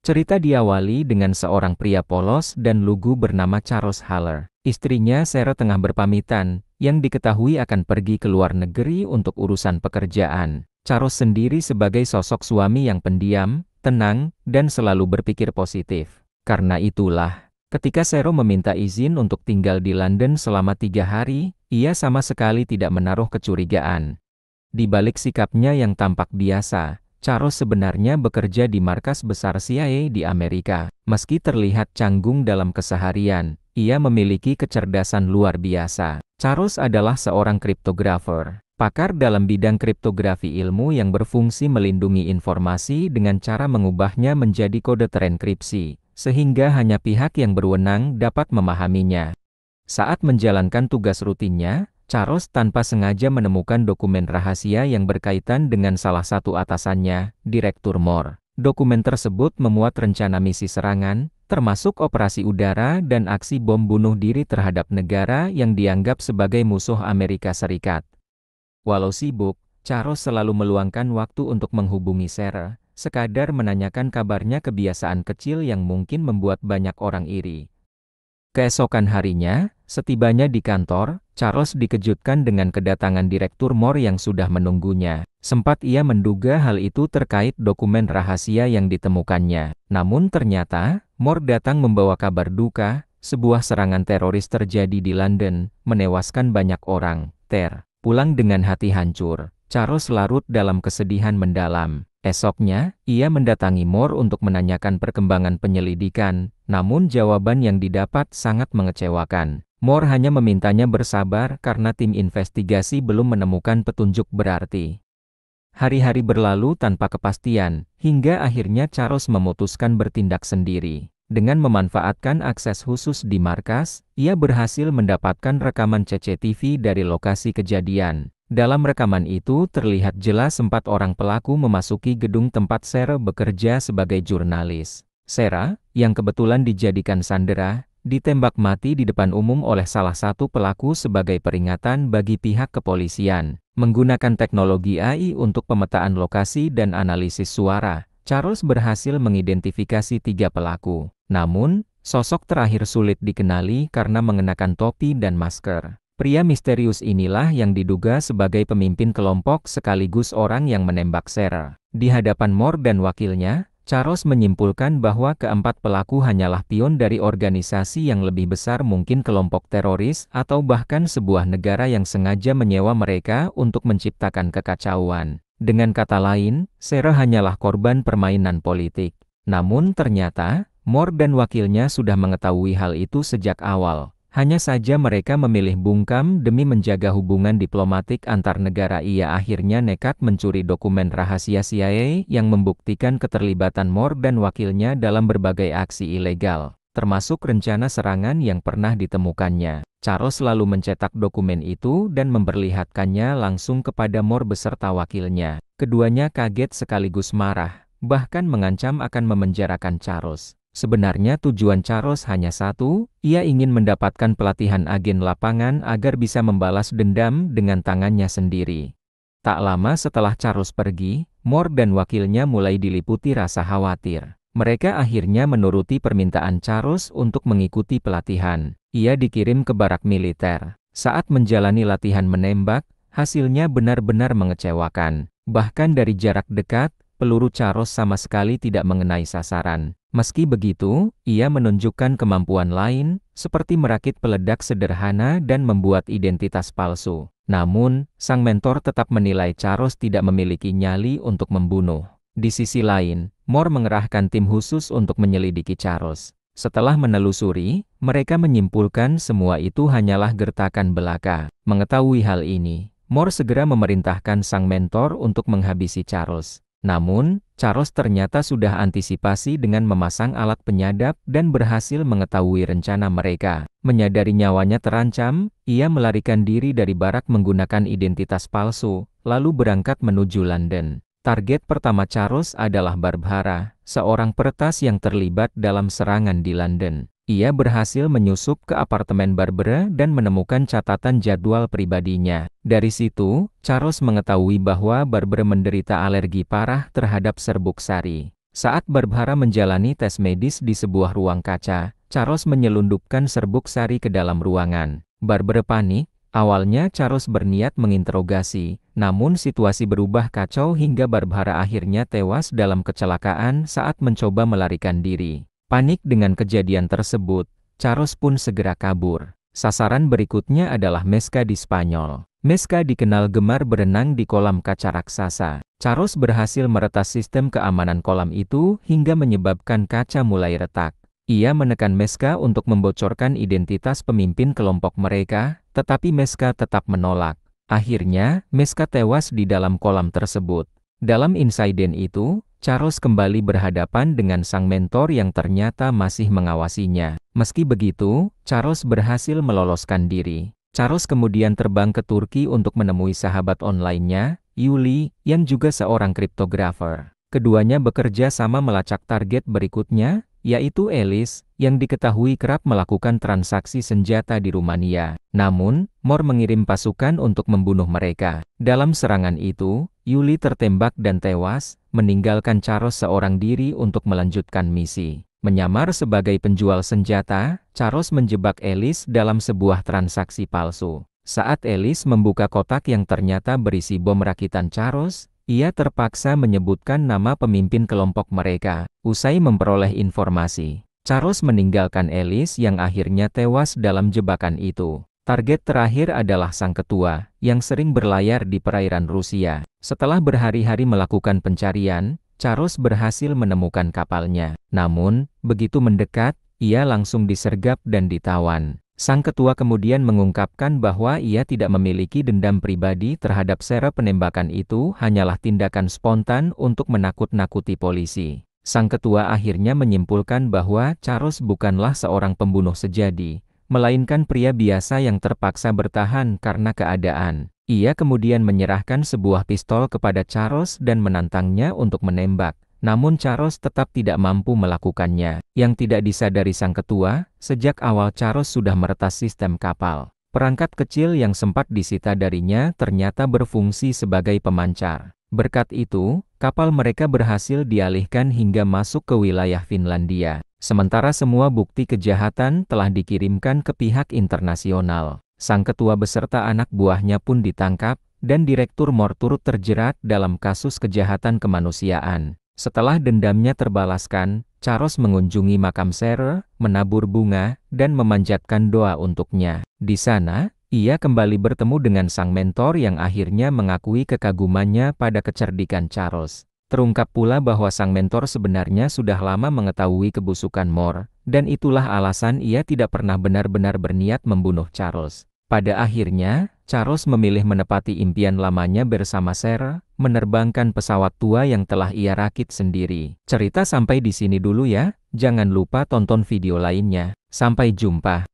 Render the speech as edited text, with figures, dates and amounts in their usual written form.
Cerita diawali dengan seorang pria polos dan lugu bernama Charles Haller. Istrinya Sarah tengah berpamitan, yang diketahui akan pergi ke luar negeri untuk urusan pekerjaan. Charles sendiri sebagai sosok suami yang pendiam, tenang, dan selalu berpikir positif. Karena itulah, ketika Sarah meminta izin untuk tinggal di London selama 3 hari, ia sama sekali tidak menaruh kecurigaan. Di balik sikapnya yang tampak biasa, Charles sebenarnya bekerja di markas besar CIA di Amerika. Meski terlihat canggung dalam keseharian, ia memiliki kecerdasan luar biasa. Charles adalah seorang kriptografer, pakar dalam bidang kriptografi, ilmu yang berfungsi melindungi informasi dengan cara mengubahnya menjadi kode terenkripsi, sehingga hanya pihak yang berwenang dapat memahaminya. Saat menjalankan tugas rutinnya, Charles tanpa sengaja menemukan dokumen rahasia yang berkaitan dengan salah satu atasannya, Direktur Moore. Dokumen tersebut memuat rencana misi serangan, termasuk operasi udara dan aksi bom bunuh diri terhadap negara yang dianggap sebagai musuh Amerika Serikat. Walau sibuk, Charles selalu meluangkan waktu untuk menghubungi Sarah, sekadar menanyakan kabarnya, kebiasaan kecil yang mungkin membuat banyak orang iri. Keesokan harinya, setibanya di kantor, Charles dikejutkan dengan kedatangan Direktur Moore yang sudah menunggunya. Sempat ia menduga hal itu terkait dokumen rahasia yang ditemukannya. Namun ternyata, Moore datang membawa kabar duka, sebuah serangan teroris terjadi di London, menewaskan banyak orang. Pulang dengan hati hancur, Charles larut dalam kesedihan mendalam. Esoknya, ia mendatangi Moore untuk menanyakan perkembangan penyelidikan, namun jawaban yang didapat sangat mengecewakan. Moore hanya memintanya bersabar karena tim investigasi belum menemukan petunjuk berarti. Hari-hari berlalu tanpa kepastian, hingga akhirnya Charles memutuskan bertindak sendiri. Dengan memanfaatkan akses khusus di markas, ia berhasil mendapatkan rekaman CCTV dari lokasi kejadian. Dalam rekaman itu terlihat jelas 4 orang pelaku memasuki gedung tempat Sarah bekerja sebagai jurnalis. Sarah, yang kebetulan dijadikan sandera, ditembak mati di depan umum oleh salah satu pelaku sebagai peringatan bagi pihak kepolisian. Menggunakan teknologi AI untuk pemetaan lokasi dan analisis suara, Charles berhasil mengidentifikasi 3 pelaku. Namun, sosok terakhir sulit dikenali karena mengenakan topi dan masker. Pria misterius inilah yang diduga sebagai pemimpin kelompok sekaligus orang yang menembak Sarah. Di hadapan Moore dan wakilnya, Charles menyimpulkan bahwa keempat pelaku hanyalah pion dari organisasi yang lebih besar, mungkin kelompok teroris atau bahkan sebuah negara yang sengaja menyewa mereka untuk menciptakan kekacauan. Dengan kata lain, Sarah hanyalah korban permainan politik. Namun ternyata, Moore dan wakilnya sudah mengetahui hal itu sejak awal. Hanya saja mereka memilih bungkam demi menjaga hubungan diplomatik antar negara. Ia akhirnya nekat mencuri dokumen rahasia CIA yang membuktikan keterlibatan Moore dan wakilnya dalam berbagai aksi ilegal, termasuk rencana serangan yang pernah ditemukannya. Charles lalu mencetak dokumen itu dan memperlihatkannya langsung kepada Moore beserta wakilnya. Keduanya kaget sekaligus marah, bahkan mengancam akan memenjarakan Charles. Sebenarnya tujuan Charles hanya satu, ia ingin mendapatkan pelatihan agen lapangan agar bisa membalas dendam dengan tangannya sendiri. Tak lama setelah Charles pergi, Moore dan wakilnya mulai diliputi rasa khawatir. Mereka akhirnya menuruti permintaan Charles untuk mengikuti pelatihan. Ia dikirim ke barak militer. Saat menjalani latihan menembak, hasilnya benar-benar mengecewakan. Bahkan dari jarak dekat, peluru Charles sama sekali tidak mengenai sasaran. Meski begitu, ia menunjukkan kemampuan lain, seperti merakit peledak sederhana dan membuat identitas palsu. Namun, sang mentor tetap menilai Charles tidak memiliki nyali untuk membunuh. Di sisi lain, Moore mengerahkan tim khusus untuk menyelidiki Charles. Setelah menelusuri, mereka menyimpulkan semua itu hanyalah gertakan belaka. Mengetahui hal ini, Moore segera memerintahkan sang mentor untuk menghabisi Charles. Namun, Charles ternyata sudah antisipasi dengan memasang alat penyadap dan berhasil mengetahui rencana mereka. Menyadari nyawanya terancam, ia melarikan diri dari barak menggunakan identitas palsu, lalu berangkat menuju London. Target pertama Charles adalah Barbara, seorang peretas yang terlibat dalam serangan di London. Ia berhasil menyusup ke apartemen Barbara dan menemukan catatan jadwal pribadinya. Dari situ, Charles mengetahui bahwa Barbara menderita alergi parah terhadap serbuk sari. Saat Barbara menjalani tes medis di sebuah ruang kaca, Charles menyelundupkan serbuk sari ke dalam ruangan. Barbara panik. Awalnya Charles berniat menginterogasi, namun situasi berubah kacau hingga Barbara akhirnya tewas dalam kecelakaan saat mencoba melarikan diri. Panik dengan kejadian tersebut, Charles pun segera kabur. Sasaran berikutnya adalah Meska di Spanyol. Meska dikenal gemar berenang di kolam kaca raksasa. Charles berhasil meretas sistem keamanan kolam itu hingga menyebabkan kaca mulai retak. Ia menekan Meska untuk membocorkan identitas pemimpin kelompok mereka, tetapi Meska tetap menolak. Akhirnya, Meska tewas di dalam kolam tersebut. Dalam insiden itu, Charles kembali berhadapan dengan sang mentor yang ternyata masih mengawasinya. Meski begitu, Charles berhasil meloloskan diri. Charles kemudian terbang ke Turki untuk menemui sahabat online-nya, Yuli, yang juga seorang kriptografer. Keduanya bekerja sama melacak target berikutnya, yaitu Alice, yang diketahui kerap melakukan transaksi senjata di Rumania. Namun, Mor mengirim pasukan untuk membunuh mereka. Dalam serangan itu, Yuli tertembak dan tewas, meninggalkan Charles seorang diri untuk melanjutkan misi. Menyamar sebagai penjual senjata, Charles menjebak Alice dalam sebuah transaksi palsu. Saat Alice membuka kotak yang ternyata berisi bom rakitan Charles, ia terpaksa menyebutkan nama pemimpin kelompok mereka. Usai memperoleh informasi, Charles meninggalkan Alice yang akhirnya tewas dalam jebakan itu. Target terakhir adalah sang ketua, yang sering berlayar di perairan Rusia. Setelah berhari-hari melakukan pencarian, Charles berhasil menemukan kapalnya. Namun, begitu mendekat, ia langsung disergap dan ditawan. Sang ketua kemudian mengungkapkan bahwa ia tidak memiliki dendam pribadi terhadap seri penembakan itu, hanyalah tindakan spontan untuk menakut-nakuti polisi. Sang ketua akhirnya menyimpulkan bahwa Charles bukanlah seorang pembunuh sejati, melainkan pria biasa yang terpaksa bertahan karena keadaan. Ia kemudian menyerahkan sebuah pistol kepada Charles dan menantangnya untuk menembak. Namun Charles tetap tidak mampu melakukannya. Yang tidak disadari sang ketua, sejak awal Charles sudah meretas sistem kapal. Perangkat kecil yang sempat disita darinya ternyata berfungsi sebagai pemancar. Berkat itu, kapal mereka berhasil dialihkan hingga masuk ke wilayah Finlandia. Sementara semua bukti kejahatan telah dikirimkan ke pihak internasional. Sang ketua beserta anak buahnya pun ditangkap, dan Direktur Mor turut terjerat dalam kasus kejahatan kemanusiaan. Setelah dendamnya terbalaskan, Charles mengunjungi makam Sarah, menabur bunga, dan memanjatkan doa untuknya. Di sana, ia kembali bertemu dengan sang mentor yang akhirnya mengakui kekagumannya pada kecerdikan Charles. Terungkap pula bahwa sang mentor sebenarnya sudah lama mengetahui kebusukan Mor, dan itulah alasan ia tidak pernah benar-benar berniat membunuh Charles. Pada akhirnya, Charles memilih menepati impian lamanya bersama Sarah, menerbangkan pesawat tua yang telah ia rakit sendiri. Cerita sampai di sini dulu ya, jangan lupa tonton video lainnya. Sampai jumpa.